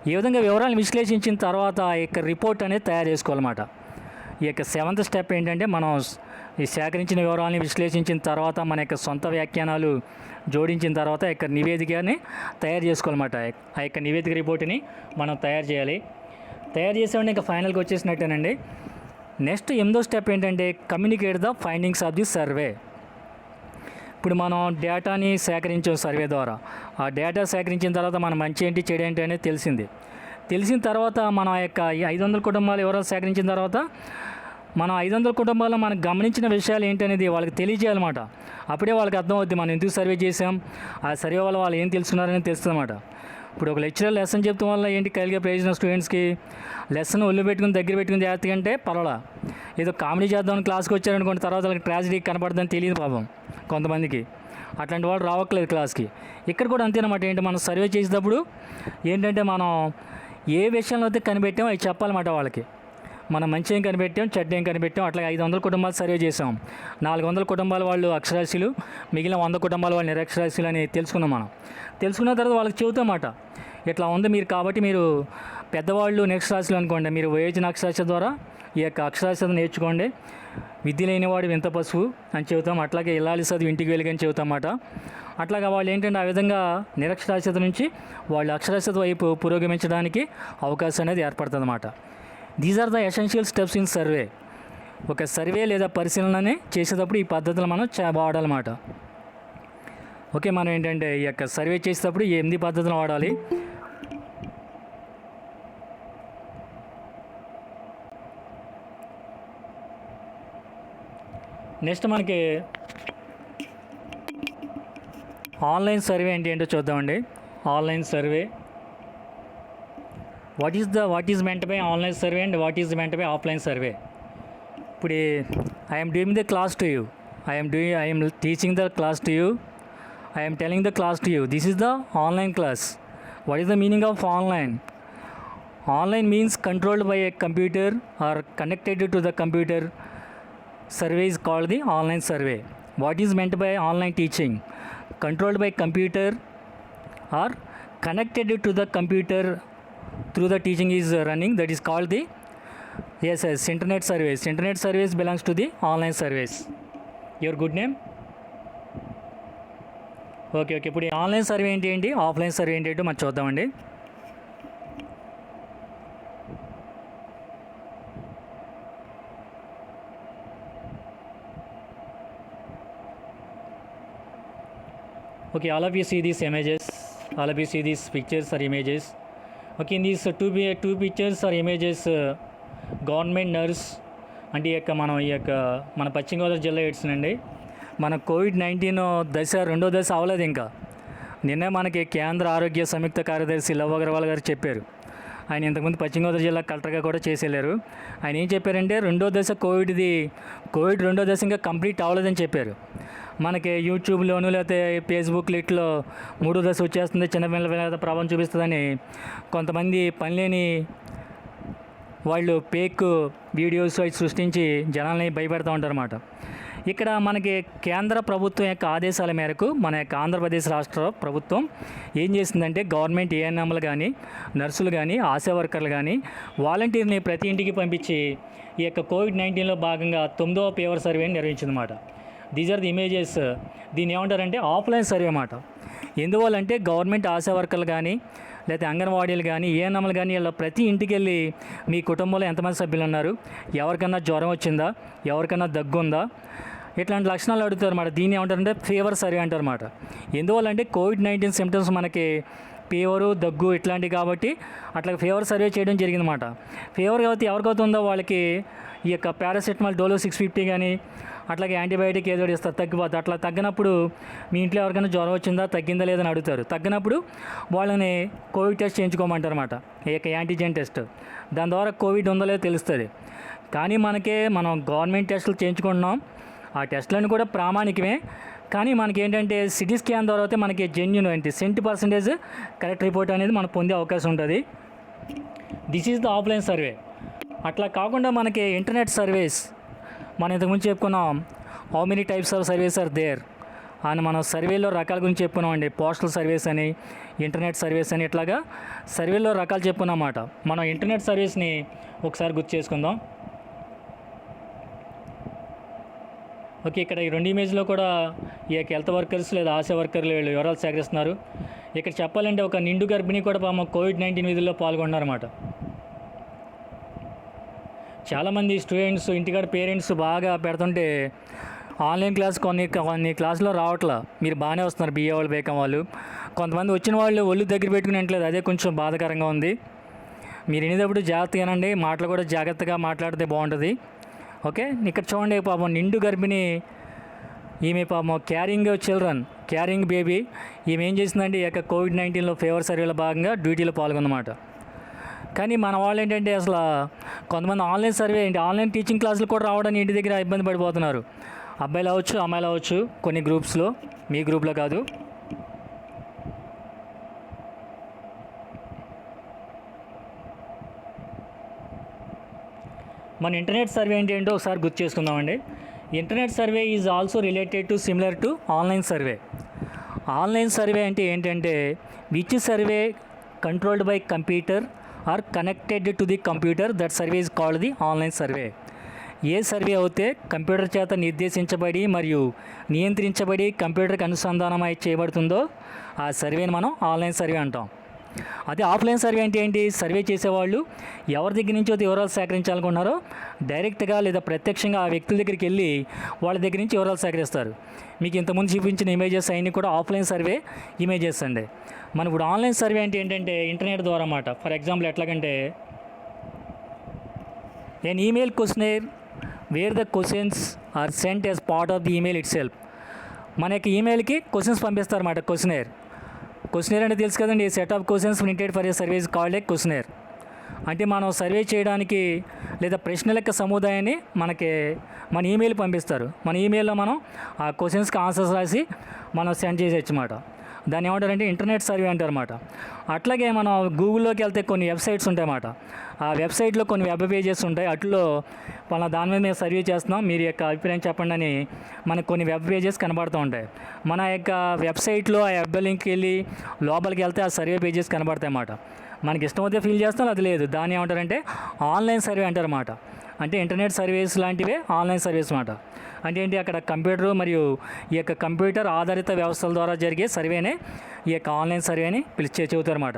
ఈ విధంగా వివరాలను విశ్లేషించిన తర్వాత ఆ యొక్క రిపోర్ట్ అనేది తయారు చేసుకోవాలన్నమాట. ఈ యొక్క 7వ స్టెప్ ఏంటంటే మనం ఈ సేకరించిన వివరాలని విశ్లేషించిన తర్వాత మన యొక్క సొంత వ్యాఖ్యానాలు జోడించిన తర్వాత ఆ యొక్క నివేదికని తయారు చేసుకోవాలన్నమాట. ఆ యొక్క నివేదిక రిపోర్ట్ని మనం తయారు చేయాలి. తయారు చేసేవాడిని ఇంకా ఫైనల్గా వచ్చేసినట్టేనండి. నెక్స్ట్ 8వ స్టెప్ ఏంటంటే communicate the findings of the survey. ఇప్పుడు మనం డేటాని సేకరించాం సర్వే ద్వారా. ఆ డేటా సేకరించిన తర్వాత మన మంచి ఏంటి చెడు ఏంటి అనేది తెలిసిన తర్వాత మనం ఆ యొక్క 500 కుటుంబాలు వివరాలు సేకరించిన తర్వాత మనం 500 కుటుంబాల్లో మనకు గమనించిన విషయాలు ఏంటనేది వాళ్ళకి తెలియజేయాలన్నమాట. అప్పుడే వాళ్ళకి అర్థమవుద్ది మనం ఎందుకు సర్వే చేసాం, ఆ సర్వే వల్ల వాళ్ళు ఏం తెలుసుకున్నారని తెలుస్తుంది అన్నమాట. ఇప్పుడు ఒక లెక్చరర్ లెసన్ చెప్తాం వల్ల ఏంటి కలిగే ప్రయోజనం స్టూడెంట్స్కి, లెసన్ ఒళ్ళు పెట్టుకుని దగ్గర పెట్టుకుని జాగ్రత్తగా అంటే పర్వాలా. ఏదో కామెడీ చేద్దామని క్లాస్కి వచ్చారనుకోండి, తర్వాత వాళ్ళకి ట్రాజడీ కనపడదని తెలియదు పాపం కొంతమందికి. అట్లాంటి వాళ్ళు రావట్లేదు క్లాస్కి. ఇక్కడ కూడా అంతేనమాట. ఏంటి మనం సర్వే చేసేటప్పుడు ఏంటంటే మనం ఏ విషయంలో అయితే కనిపెట్టామో అవి చెప్పాలన్నమాట వాళ్ళకి. మనం మంచి ఏం కనిపెట్టాం, చెడ్డ ఏం కనిపెట్టాం. అట్లా 500 కుటుంబాలు సర్వే చేసాం. 400 కుటుంబాల వాళ్ళు అక్షరాస్యులు, మిగిలిన 100 కుటుంబాల వాళ్ళు నిరక్షరాస్యులు అని తెలుసుకున్నాం. మనం తెలుసుకున్న తర్వాత వాళ్ళకి చెబుతామాట, ఇట్లా ఉంది మీరు, కాబట్టి మీరు పెద్దవాళ్ళు నిరక్షరాస్యులు అనుకోండి, మీరు వయోజన అక్షరాస్యత ద్వారా ఈ యొక్క అక్షరాస్యత నేర్చుకోండి. విద్య లేనివాడు వింత పశువు అని చెబుతాం. అట్లాగే ఇల్లాలి చదువు ఇంటికి వెలుగని చెబుతామాట. అట్లాగా వాళ్ళు ఏంటంటే ఆ విధంగా నిరక్షరాస్యత నుంచి వాళ్ళు అక్షరాస్యత వైపు పురోగమించడానికి అవకాశం అనేది ఏర్పడుతుంది అన్నమాట. These are the essential steps in survey. ఒక సర్వే లేదా పరిశీలనని చేసేటప్పుడు ఈ పద్ధతులు మనం వాడాలన్నమాట. ఓకే, మనం ఏంటంటే ఈ యొక్క సర్వే చేసేటప్పుడు 8 పద్ధతులు వాడాలి. నెక్స్ట్ మనకి ఆన్లైన్ సర్వే అంటే ఏంటో చూద్దామండి. Online survey, what is meant buy online survey and what is meant by offline survey. ఇప్పుడు I am doing the class to you, I am teaching the class to you, I am telling the class to you. This is the online class. What is the meaning of online? Online means controlled by a computer or connected to the computer. Survey is called the online survey. What is meant by online teaching? Controlled by computer or connected to the computer through the teaching is running, that is called the internet surveys. Internet surveys belongs to the online surveys. Your good name? Okay. ఇప్పుడు online survey ఏంటి, offline survey ఏంటో మనం చూద్దామండి. Okay, all of you see these images, all of you see these pictures or images. Okay, in these two pictures or images, government nurse అంటే మన పశ్చిమ గోదావరి జిల్లా ఏడ్చినండి. మన కోవిడ్-19 2వ దశ అవ్వలేదు ఇంకా. నిన్నే మనకి కేంద్ర ఆరోగ్య సంయుక్త కార్యదర్శి లవ్ అగర్వాల్ గారు చెప్పారు. ఆయన ఇంతకుముందు పశ్చిమ గోదావరి జిల్లా కలెక్టర్గా కూడా చేసి వెళ్ళారు. ఆయన ఏం చెప్పారంటే కోవిడ్ 2వ దశ ఇంకా కంప్లీట్ అవ్వలేదని చెప్పారు. మనకి యూట్యూబ్లోను లేకపోతే ఫేస్బుక్లో ఇట్లో 3వ దశ వచ్చేస్తుంది, చిన్నపిల్లల మీద ప్రభావం చూపిస్తుందని కొంతమంది పనిలేని వాళ్ళు ఫేక్ వీడియోస్ అవి సృష్టించి జనాల్ని భయపెడతా ఉంటారన్నమాట. ఇక్కడ మనకి కేంద్ర ప్రభుత్వం యొక్క ఆదేశాల మేరకు మన యొక్క ఆంధ్రప్రదేశ్ రాష్ట్ర ప్రభుత్వం ఏం చేసిందంటే గవర్నమెంట్ ఏఎన్ఎంలు కానీ, నర్సులు కానీ, ఆశా వర్కర్లు కానీ, వాలంటీర్ని ప్రతి ఇంటికి పంపించి ఈ యొక్క కోవిడ్-19లో భాగంగా 9వ ఫీవర్ సర్వేని నిర్వహించిందన్నమాట. These are the images. దీన్ని ఏమంటారంటే ఆఫ్లైన్ సర్వే అన్నమాట. ఎందువల్లంటే గవర్నమెంట్ ఆశా వర్కర్లు కానీ, లేకపోతే అంగన్వాడీలు కానీ, ఏఎన్ఎంలు కానీ ఇలా ప్రతి ఇంటికి వెళ్ళి మీ కుటుంబంలో ఎంతమంది సభ్యులు ఉన్నారు, ఎవరికన్నా జ్వరం వచ్చిందా, ఎవరికన్నా దగ్గు ఉందా, ఇట్లాంటి లక్షణాలు అడుగుతారు అన్నమాట. దీన్ని ఏమంటారంటే ఫీవర్ సర్వే అంటారు అన్నమాట. ఎందువల్లంటే కోవిడ్-19 సిమ్టమ్స్ మనకి ఫీవరు, దగ్గు ఇట్లాంటివి కాబట్టి అట్లా ఫీవర్ సర్వే చేయడం జరిగిందన్నమాట. ఫీవర్ కాబట్టి ఎవరికవుతుందో వాళ్ళకి ఈ యొక్క పారాసెటమాల్ డోలో 650 కానీ అట్లాగే యాంటీబయాటిక్ ఏదో ఇస్తారు, తగ్గిపోతుంది. అట్లా తగ్గినప్పుడు మీ ఇంట్లో ఎవరికైనా జ్వరం వచ్చిందా, తగ్గిందా లేదని అడుగుతారు. తగ్గినప్పుడు వాళ్ళని కోవిడ్ టెస్ట్ చేయించుకోమంటారు అన్నమాట, ఈ యొక్క యాంటీజెన్ టెస్ట్. దాని ద్వారా కోవిడ్ ఉందో లేదో తెలుస్తుంది. కానీ మనం గవర్నమెంట్ టెస్టులు చేయించుకుంటున్నాం. ఆ టెస్టులను కూడా ప్రామాణికమే. కానీ మనకి ఏంటంటే సిటీ స్కాన్ ద్వారా అయితే మనకి జెన్యూన్ 70% కరెక్ట్ రిపోర్ట్ అనేది మనం పొందే అవకాశం ఉంటుంది. This is the offline survey. అట్లా కాకుండా మనకి ఇంటర్నెట్ సర్వేస్ మనం ఇంతకుముందు చెప్పుకున్నాం. How many types of surveys are there అని మనం సర్వేలో రకాల గురించి చెప్పుకున్నామండి. పోస్టల్ సర్వేస్ అని, ఇంటర్నెట్ సర్వేస్ అని, ఇట్లాగా సర్వేలో రకాలు చెప్పుకున్నమాట. మనం ఇంటర్నెట్ సర్వీస్ని ఒకసారి గుర్తు చేసుకుందాం. ఓకే, ఇక్కడ ఈ 2 ఇమేజ్లో కూడా ఈ యొక్క హెల్త్ వర్కర్స్ లేదా ఆశా వర్కర్లు వీళ్ళు వివరాలు సేకరిస్తున్నారు. ఇక్కడ చెప్పాలంటే ఒక నిండు గర్భిణి కూడా కోవిడ్-19 విధుల్లో పాల్గొన్నారన్నమాట. చాలామంది స్టూడెంట్స్ ఇంటికాడ పేరెంట్స్ బాగా పెడుతుంటే ఆన్లైన్ క్లాస్ కొన్ని కొన్ని క్లాసులో రావట్లా. మీరు బాగానే వస్తున్నారు బీఏ వాళ్ళు బీకాం వాళ్ళు. కొంతమంది వచ్చిన వాళ్ళు ఒళ్ళు దగ్గర పెట్టుకుని వినట్లేదు. అదే కొంచెం బాధాకరంగా ఉంది. మీరు వినేటప్పుడు జాగ్రత్తగా వినండి. మాటలు కూడా జాగ్రత్తగా మాట్లాడితే బాగుంటుంది. ఓకే, ఇక్కడ చూడండి, పాపం నిండు గర్భిణి ఈమె, పాపం క్యారింగ్ బేబీ. ఈమె ఏం చేసిందంటే ఈ యొక్క కోవిడ్-19లో ఫీవర్ సర్వేలో భాగంగా డ్యూటీలో పాల్గొన్నమాట. కానీ మన వాళ్ళు ఏంటంటే అసలు కొంతమంది ఆన్లైన్ టీచింగ్ క్లాసులు కూడా రావడానికి ఇంటి దగ్గర ఇబ్బంది పడిపోతున్నారు. అబ్బాయిలు అవ్వచ్చు, అమ్మాయిలు అవ్వచ్చు. కొన్ని గ్రూప్స్లో, మీ గ్రూప్లో కాదు. మన ఇంటర్నెట్ సర్వే ఏంటో ఒకసారి గుర్తు చేసుకుందామండి. Internet survey is also related to similar to online survey. Online survey అంటే ఏంటంటే which survey controlled by computer are connected to the computer, that survey is called the online survey. A survey అయితే computer చేత నిర్దేశించబడి మరియు నియంత్రించబడి కంప్యూటర్కి అనుసంధానమై చేయబడుతుందో ఆ సర్వేని మనం online survey అంటాం. అదే ఆఫ్లైన్ సర్వే అంటే ఏంటి? సర్వే చేసేవాళ్ళు ఎవరి దగ్గర నుంచో వివరాలు సేకరించాలనుకున్నారో డైరెక్ట్గా లేదా ప్రత్యక్షంగా ఆ వ్యక్తుల దగ్గరికి వెళ్ళి వాళ్ళ దగ్గర నుంచి వివరాలు సేకరిస్తారు. మీకు ఇంతకుముందు చూపించిన ఇమేజెస్ అన్నీ కూడా ఆఫ్లైన్ సర్వే ఇమేజెస్ అండి. మనం ఇప్పుడు ఆన్లైన్ సర్వే అంటే ఏంటంటే ఇంటర్నెట్ ద్వారా అన్నమాట. ఫర్ ఎగ్జాంపుల్ ఎట్లాగంటే an email questionnaire where the questions are sent as part of the email itself. మనకి ఈమెయిల్కి క్వశ్చన్స్ పంపిస్తారు అన్నమాట. క్వశ్చనేర్ అంటే తెలుసు కదండి, set of questions printed for a service called a questionnaire. అంటే మనం సర్వే చేయడానికి లేదా ప్రశ్నల యొక్క సముదాయాన్ని మన ఈమెయిల్ పంపిస్తారు. మన ఈమెయిల్లో మనం ఆ క్వశ్చన్స్కి ఆన్సర్స్ రాసి మనం సెండ్ చేసేయచ్చు అన్నమాట. దాన్ని ఏమంటారంటే ఇంటర్నెట్ సర్వే అంటారన్నమాట. అట్లాగే మనం గూగుల్లోకి వెళ్తే కొన్ని వెబ్సైట్స్ ఉంటాయన్నమాట. ఆ వెబ్సైట్లో కొన్ని వెబ్ పేజెస్ ఉంటాయి. అట్లో దాని మీద మేము సర్వే చేస్తున్నాం, మీరు యొక్క అభిప్రాయం చెప్పండి అని మనకు కొన్ని వెబ్ పేజెస్ కనబడుతూ ఉంటాయి. మన యొక్క వెబ్సైట్లో ఆ వెబ్ లింక్కి వెళ్ళి లోపలికి వెళ్తే ఆ సర్వే పేజెస్ కనబడతాయి అన్నమాట. మనకి ఇష్టమైతే ఫిల్ చేస్తాం, అది లేదు. దాన్ని ఏమంటారంటే ఆన్లైన్ సర్వే అంటారన్నమాట. అంటే ఇంటర్నెట్ సర్వీస్ లాంటివే ఆన్లైన్ సర్వీస్ అన్నమాట. అంటే ఏంటి, అక్కడ కంప్యూటర్ మరియు ఈ యొక్క కంప్యూటర్ ఆధారిత వ్యవస్థల ద్వారా జరిగే సర్వేనే ఈ యొక్క ఆన్లైన్ సర్వేని చెబుతారన్నమాట.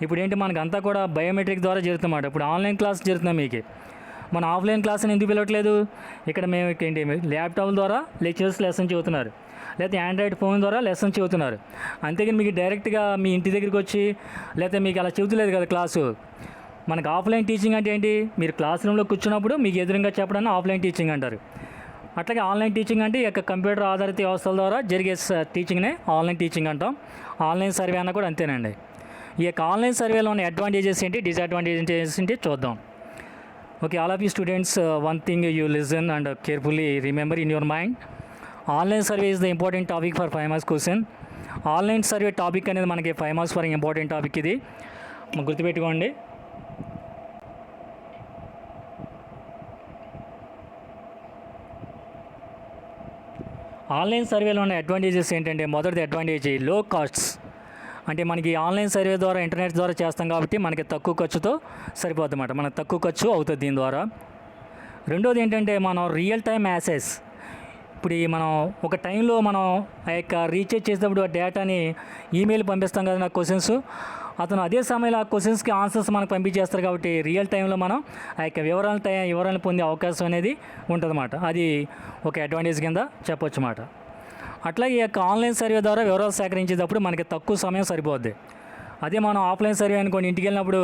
ఇప్పుడు ఏంటి, మనకంతా కూడా బయోమెట్రిక్ ద్వారా జరుగుతుందన్నమాట. ఇప్పుడు ఆన్లైన్ క్లాస్ జరుగుతున్నాం మీకు. మన ఆఫ్లైన్ క్లాస్ని ఎందుకు పిలవట్లేదు? ఇక్కడ మేము ఏంటి ల్యాప్టాప్ ద్వారా లెక్చరర్స్ లెసన్ చెబుతున్నారు, లేకపోతే ఆండ్రాయిడ్ ఫోన్ ద్వారా లెసన్ చెబుతున్నారు. అంతేగాని మీకు డైరెక్ట్గా మీ ఇంటి దగ్గరికి వచ్చి లేకపోతే మీకు అలా చెబుతలేదు కదా క్లాసు. మనకు ఆఫ్లైన్ టీచింగ్ అంటే ఏంటి, మీరు క్లాస్ రూమ్లో కూర్చున్నప్పుడు మీకు ఎదురుగా చెప్పడాన్ని ఆఫ్లైన్ టీచింగ్ అంటారు. అట్లాగే ఆన్లైన్ టీచింగ్ అంటే ఈ యొక్క కంప్యూటర్ ఆధారిత వ్యవస్థల ద్వారా జరిగే టీచింగ్నే ఆన్లైన్ టీచింగ్ అంటాం. ఆన్లైన్ సర్వే అన్న కూడా అంతేనండి. ఈ యొక్క ఆన్లైన్ సర్వేలో ఉన్న అడ్వాంటేజెస్ ఏంటి, డిసడ్వాంటేజెస్ ఏంటి చూద్దాం. Okay, all of you students, one thing you listen and carefully remember in your mind. Online survey is the important topic for 5 marks question. Online survey topic అనేది మనకి 5 మార్క్స్ ఫర్ ఇంపార్టెంట్ టాపిక్. ఇది గుర్తుపెట్టుకోండి. Online సర్వేలో ఉన్న advantages ఏంటంటే, మొదటిది advantage లో costs. అంటే మనకి ఆన్లైన్ సర్వే ద్వారా ఇంటర్నెట్ ద్వారా చేస్తాం కాబట్టి మనకి తక్కువ ఖర్చుతో సరిపోతుంది అన్నమాట. మనకు తక్కువ ఖర్చు అవుతుంది దీని ద్వారా. రెండోది ఏంటంటే మనం రియల్ టైమ్ యాక్సెస్. ఇప్పుడు మనం ఒక టైంలో మనం ఆ యొక్క రీఛార్జ్ చేసేటప్పుడు ఆ డేటాని ఈమెయిల్ పంపిస్తాం కదా నాకు క్వశ్చన్స్, అతను అదే సమయంలో ఆ క్వశ్చన్స్కి ఆన్సర్స్ మనకు పంపించేస్తారు కాబట్టి రియల్ టైంలో మనం ఆ యొక్క వివరాలను పొందే అవకాశం అనేది ఉంటుందన్నమాట. అది ఒక అడ్వాంటేజ్ కింద చెప్పొచ్చు అన్నమాట. అట్లాగే ఈ యొక్క ఆన్లైన్ సర్వే ద్వారా వివరాలు సేకరించేటప్పుడు మనకి తక్కువ సమయం సరిపోద్ది. అదే మనం ఆఫ్లైన్ సర్వే అనుకోండి, ఇంటికి వెళ్ళినప్పుడు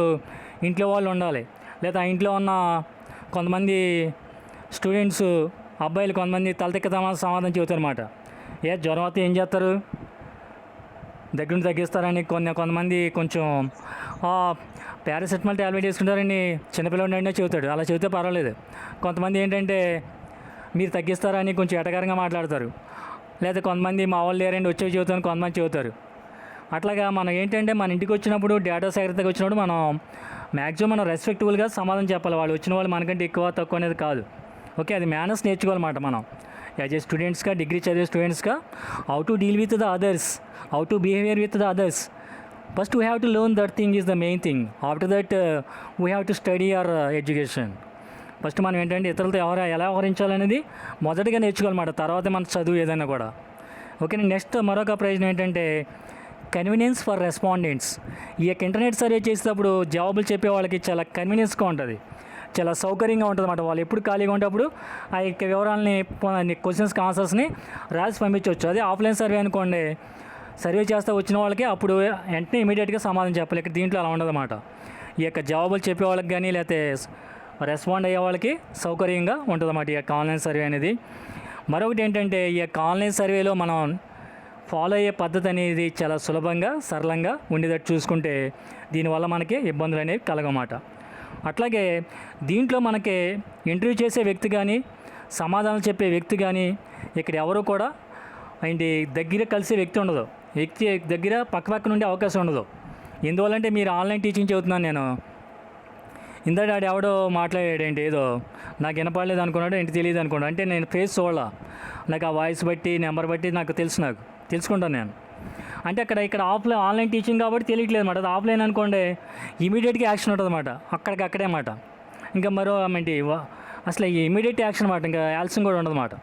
ఇంట్లో వాళ్ళు ఉండాలి, లేదా ఇంట్లో ఉన్న కొంతమంది స్టూడెంట్స్ అబ్బాయిలు కొంతమంది తలతిక్కతమా సమాధానం చెబుతారన్నమాట. జ్వరం అయితే ఏం చేస్తారు, దగ్గర తగ్గిస్తారని కొంతమంది కొంచెం పారాసెటమాల్ ట్యాబ్లెట్ వేసుకుంటారని చిన్నపిల్లవాడిని అయినా చెబుతాడు, అలా చెబితే పర్వాలేదు. కొంతమంది ఏంటంటే మీరు తగ్గిస్తారని కొంచెం ఎటకారంగా మాట్లాడతారు, లేదా కొంతమంది మా వాళ్ళు లేరండి వచ్చే చెబుతాను కొంతమంది చెబుతారు. అట్లాగా మనం ఏంటంటే మన ఇంటికి వచ్చినప్పుడు డేటా సేకరణకు వచ్చినప్పుడు మనం మ్యాక్సిమం మనం రెస్పెక్టబుల్గా సమాధానం చెప్పాలి. వాళ్ళు వచ్చిన వాళ్ళు మనకంటే ఎక్కువ తక్కువ అనేది కాదు. ఓకే, అది మేనర్స్ నేర్చుకోవాలన్నమాట మనం యాజ్ ఏ స్టూడెంట్స్గా, డిగ్రీ చదివే స్టూడెంట్స్గా. How to deal with the others, how to behaviour with the others. First we have to learn that thing is the main thing. After that we have to study our education. First మనం ఏంటంటే ఇతరులతో ఎలా వ్యవహరించాలనేది మొదటిగా నేర్చుకోవాలన్నమాట, తర్వాత మన చదువు ఏదైనా కూడా. ఓకే, నెక్స్ట్ మరొక ప్రయోజనం ఏంటంటే కన్వీనియన్స్ ఫర్ రెస్పాండెంట్స్. ఈ యొక్క ఇంటర్నెట్ సర్వే చేసేటప్పుడు జవాబులు చెప్పే వాళ్ళకి చాలా కన్వీనియన్స్గా ఉంటుంది. చాలా సౌకర్యంగా ఉంటుంది అన్నమాట. వాళ్ళు ఎప్పుడు ఖాళీగా ఉంటప్పుడు ఆ యొక్క వివరాలని క్వశ్చన్స్కి ఆన్సర్స్ని రాసి పంపించవచ్చు. అదే ఆఫ్లైన్ సర్వే అనుకోండి, సర్వే చేస్తే వచ్చిన వాళ్ళకి అప్పుడు వెంటనే ఇమీడియట్గా సమాధానం చెప్పాలి. ఇక్కడ దీంట్లో అలా ఉండదన్నమాట. ఈ యొక్క జవాబులు చెప్పే వాళ్ళకి కానీ లేకపోతే రెస్పాండ్ అయ్యే వాళ్ళకి సౌకర్యంగా ఉంటుందన్నమాట ఈ యొక్క ఆన్లైన్ సర్వే అనేది. మరొకటి ఏంటంటే ఈ యొక్క ఆన్లైన్ సర్వేలో మనం ఫాలో అయ్యే పద్ధతి అనేది చాలా సులభంగా సరళంగా ఉండేటట్టు చూసుకుంటే దీనివల్ల మనకి ఇబ్బందులు అనేవి కలగమాట. అట్లాగే దీంట్లో మనకి ఇంటర్వ్యూ చేసే వ్యక్తి కానీ సమాధానం చెప్పే వ్యక్తి కానీ ఇక్కడ ఎవరు కూడా ఏంటి దగ్గర కలిసే వ్యక్తి ఉండదు. వ్యక్తి దగ్గర పక్క నుండి అవకాశం ఉండదు. ఎందువల్లంటే మీరు ఆన్లైన్ టీచింగ్ చెబుతున్నాను నేను. ఇందాక ఆడు ఎవడో మాట్లాడాడేంటి ఏదో నాకు వినపడలేదు అనుకున్నాడు, ఏంటి తెలియదు అనుకున్నాడు. అంటే నేను ఫేస్ చూడాల, నాకు ఆ వాయిస్ బట్టి నెంబర్ బట్టి నాకు తెలుసుకుంటాను నేను. అంటే ఇక్కడ ఆన్లైన్ టీచింగ్ కాబట్టి తెలియట్లేదు అన్నమాట. అది ఆఫ్లైన్ అనుకోండి ఇమీడియట్గా యాక్షన్ ఉంటుంది అన్నమాట, అక్కడికక్కడే అన్నమాట. ఇంకా మరో ఏంటి అసలు ఇమీడియట్ యాక్షన్ అన్నమాట, ఇంకా ఆలస్యం కూడా ఉండదు అన్నమాట.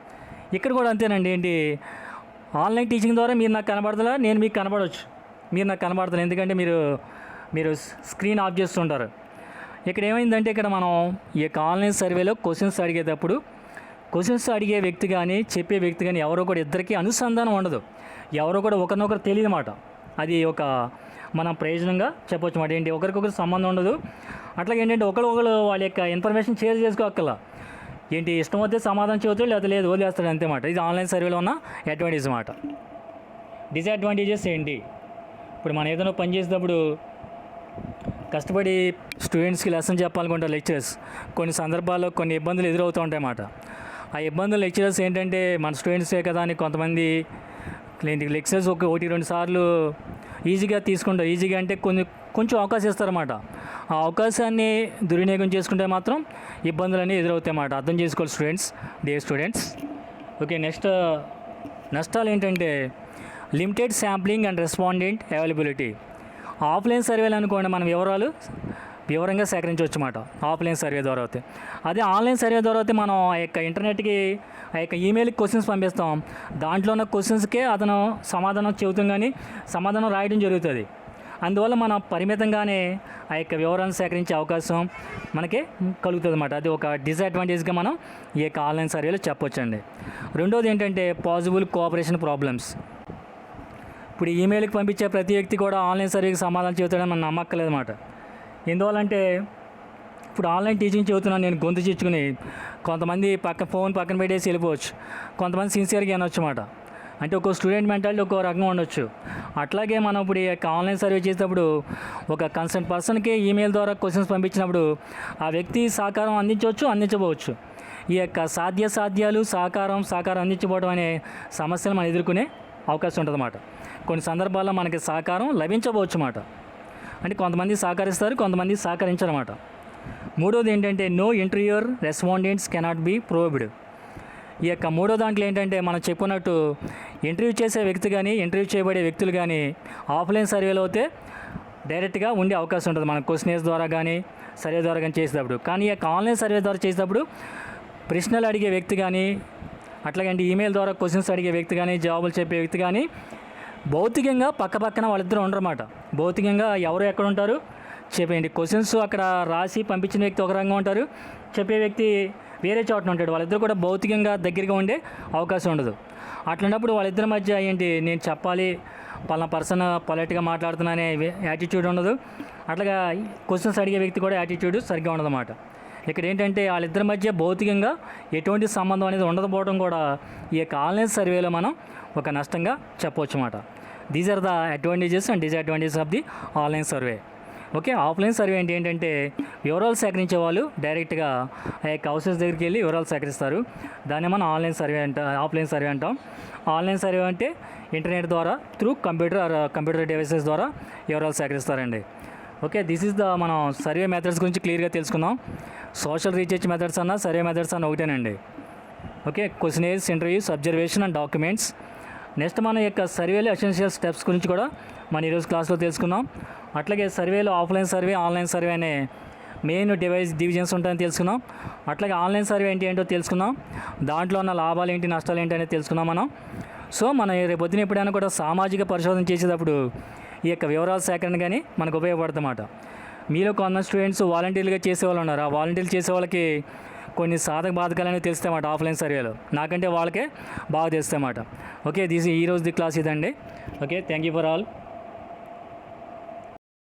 ఇక్కడ కూడా అంతేనండి. ఏంటి ఆన్లైన్ టీచింగ్ ద్వారా మీరు నాకు కనబడతలా, నేను మీకు కనబడవచ్చు, మీరు నాకు కనబడతాను. ఎందుకంటే మీరు స్క్రీన్ ఆఫ్ చేస్తుంటారు. ఇక్కడ ఏమైందంటే ఇక్కడ మనం ఈ యొక్క ఆన్లైన్ సర్వేలో క్వశ్చన్స్ అడిగేటప్పుడు క్వశ్చన్స్ అడిగే వ్యక్తి కానీ చెప్పే వ్యక్తి కానీ ఎవరో కూడా ఇద్దరికి అనుసంధానం ఉండదు, ఎవరో కూడా ఒకరినొకరు తెలియదు అన్నమాట. అది ఒక మనం ప్రయోజనంగా చెప్పొచ్చు అన్నమాట. ఏంటి ఒకరికొకరు సంబంధం ఉండదు. అట్లాగే ఏంటంటే ఒకరు వాళ్ళ యొక్క ఇన్ఫర్మేషన్ షేర్ చేసుకోక్కర్లా. ఏంటి ఇష్టం వస్తే సమాధానం చెబుతాడు, లేకపోతే లేదు వదిలేస్తాడు అంతే మాట. ఇది ఆన్లైన్ సర్వేలో ఉన్న అడ్వాంటేజ్ అన్నమాట. డిసడ్వాంటేజెస్ ఏంటి? ఇప్పుడు మనం ఏదైనా పని చేసేటప్పుడు కష్టపడి స్టూడెంట్స్కి లెసన్ చెప్పాలనుకుంటారు లెక్చరర్స్. కొన్ని సందర్భాల్లో కొన్ని ఇబ్బందులు ఎదురవుతూ ఉంటాయి అన్నమాట. ఆ ఇబ్బందులు లెక్చరర్స్ ఏంటంటే మన స్టూడెంట్సే కదా అని కొంతమంది లెక్చరర్స్ ఒకటి రెండు సార్లు ఈజీగా తీసుకుంటారు. ఈజీగా అంటే కొంచెం అవకాశం ఇస్తారన్నమాట. ఆ అవకాశాన్ని దుర్వినియోగం చేసుకుంటే మాత్రం ఇబ్బందులన్నీ ఎదురవుతాయి అన్నమాట. అర్థం చేసుకోవాలి స్టూడెంట్స్. ఓకే, నెక్స్ట్ నష్టాలు ఏంటంటే limited sampling and respondent availability. Offline సర్వేలు అనుకోండి మనం వివరంగా సేకరించవచ్చు అన్నమాట ఆఫ్లైన్ సర్వే ద్వారా అయితే. అదే ఆన్లైన్ సర్వే ద్వారా అయితే మనం ఆ యొక్క ఇంటర్నెట్కి ఆ యొక్క ఈమెయిల్కి క్వశ్చన్స్ పంపిస్తాం. దాంట్లో ఉన్న క్వశ్చన్స్కే అతను సమాధానం చెబుతాం కానీ సమాధానం రాయడం జరుగుతుంది. అందువల్ల మనం పరిమితంగానే ఆ యొక్క వివరాలను సేకరించే అవకాశం మనకి కలుగుతుంది అన్నమాట. అది ఒక డిసడ్వాంటేజ్గా మనం ఈ యొక్క ఆన్లైన్ సర్వేలో చెప్పొచ్చండి. రెండోది ఏంటంటే పాసిబుల్ కోఆపరేషన్ ప్రాబ్లమ్స్. ఇప్పుడు ఈమెయిల్కి పంపించే ప్రతి వ్యక్తి కూడా ఆన్లైన్ సర్వేకి సమాధానం చెబుతాడని మనం నమ్మక్కలేదు అన్నమాట. ఎందువల్లంటే ఇప్పుడు ఆన్లైన్ టీచింగ్ చెబుతున్నాను నేను గొంతు చిచ్చుకుని, కొంతమంది ఫోన్ పక్కన పెట్టేసి వెళ్ళిపోవచ్చు, కొంతమంది సిన్సియర్గా అనొచ్చు అన్నమాట. అంటే ఒక్కో స్టూడెంట్ మెంటాలిటీ ఒక్కో రకంగా ఉండొచ్చు. అట్లాగే మనం ఇప్పుడు ఈ యొక్క ఆన్లైన్ సర్వే చేసేటప్పుడు ఒక కన్సర్న్ పర్సన్కి ఈమెయిల్ ద్వారా క్వశ్చన్స్ పంపించినప్పుడు ఆ వ్యక్తి సహకారం అందించవచ్చు. ఈ యొక్క సాధ్యాలు సహకారం అందించబోవడం అనే సమస్యలు మనం ఎదుర్కొనే అవకాశం ఉంటుంది అన్నమాట. కొన్ని సందర్భాల్లో మనకి సహకారం లభించవచ్చు అన్నమాట. అంటే కొంతమంది సహకరిస్తారు, కొంతమంది సహకరించరు అన్నమాట. మూడోది ఏంటంటే no interviewer respondents cannot be probed. ఈ యొక్క మూడో దాంట్లో ఏంటంటే మనం చెప్పుకున్నట్టు ఇంటర్వ్యూ చేసే వ్యక్తి కానీ ఇంటర్వ్యూ చేయబడే వ్యక్తులు కానీ ఆఫ్లైన్ సర్వేలో అయితే డైరెక్ట్గా ఉండే అవకాశం ఉంటుంది మన క్వశ్చనర్స్ ద్వారా కానీ సర్వే ద్వారా కానీ చేసేటప్పుడు. కానీ ఈ యొక్క ఆన్లైన్ సర్వే ద్వారా చేసేటప్పుడు ప్రశ్నలు అడిగే వ్యక్తి కానీ అట్లాగే ఈమెయిల్ ద్వారా క్వశ్చన్స్ అడిగే వ్యక్తి కానీ జవాబులు చెప్పే వ్యక్తి కానీ భౌతికంగా పక్కన వాళ్ళిద్దరూ ఉండరన్నమాట. భౌతికంగా ఎవరు ఎక్కడ ఉంటారు చెప్పేయండి. క్వశ్చన్స్ అక్కడ రాసి పంపించిన వ్యక్తి ఒక రంగా ఉంటారు, చెప్పే వ్యక్తి వేరే చోటన ఉంటాడు. వాళ్ళిద్దరు కూడా భౌతికంగా దగ్గరగా ఉండే అవకాశం ఉండదు. అట్లాంటప్పుడు వాళ్ళిద్దరి మధ్య ఏంటి నేను చెప్పాలి పలానా పర్సన్ పొలైట్గా మాట్లాడుతున్నానే యాటిట్యూడ్ ఉండదు. అట్లాగా క్వశ్చన్స్ అడిగే వ్యక్తి కూడా యాటిట్యూడ్ సరిగ్గా ఉండదన్నమాట. ఇక్కడ ఏంటంటే వాళ్ళిద్దరి మధ్య భౌతికంగా ఎటువంటి సంబంధం అనేది ఉండకపోవడం కూడా ఈ యొక్క ఆన్లైన్ సర్వేలో మనం ఒక నష్టంగా చెప్పవచ్చు అన్నమాట. These are the advantages and disadvantages of the online survey. Okay, offline survey ఏంటంటే వివరాలు సేకరించే వాళ్ళు డైరెక్ట్గా ఆ యొక్క హౌసెస్ దగ్గరికి వెళ్ళి వివరాలు సేకరిస్తారు. దాన్ని మనం ఆఫ్లైన్ సర్వే అంటాం. ఆన్లైన్ సర్వే అంటే ఇంటర్నెట్ ద్వారా త్రూ కంప్యూటర్ డివైసెస్ ద్వారా వివరాలు సేకరిస్తారండి. ఓకే, దిస్ ఈజ్ ద మనం సర్వే మెథడ్స్ గురించి క్లియర్గా తెలుసుకుందాం. సోషల్ రీసెర్చ్ మెథడ్స్ అన్న సర్వే మెథడ్స్ అన్న ఒకటేనండి. Okay, questionnaires, interviews, observation and documents. Next మన యొక్క సర్వేలో ఎసెన్షియల్ స్టెప్స్ గురించి కూడా మన ఈరోజు క్లాస్లో తెలుసుకుందాం. అట్లాగే సర్వేలో ఆఫ్లైన్ సర్వే, ఆన్లైన్ సర్వే అనే మెయిన్ డివిజన్స్ ఉంటాయని తెలుసుకున్నాం. అట్లాగే ఆన్లైన్ సర్వే ఏంటో తెలుసుకున్నాం. దాంట్లో ఉన్న లాభాలు ఏంటి, నష్టాలు ఏంటి అనేది తెలుసుకున్నాం మనం. సో మనం రేపొద్దున ఎప్పుడైనా కూడా సామాజిక పరిశోధన చేసేటప్పుడు ఈ యొక్క వివరాల సేకరణ కానీ మనకు ఉపయోగపడుతుందన్నమాట. మీలో కొంతమంది స్టూడెంట్స్ వాలంటీర్లుగా చేసేవాళ్ళు ఉన్నారు. ఆ వాలంటీర్లు చేసే వాళ్ళకి కొన్ని సాధక బాధకాలు అనేవి తెలుస్తాయన్నమాట ఆఫ్లైన్ సర్వేలో. నాకంటే వాళ్ళకే బాగా తెలుస్తాయన్నమాట. ఓకే, ఈ రోజు ది క్లాస్ ఇదండి. Okay, thank you for all.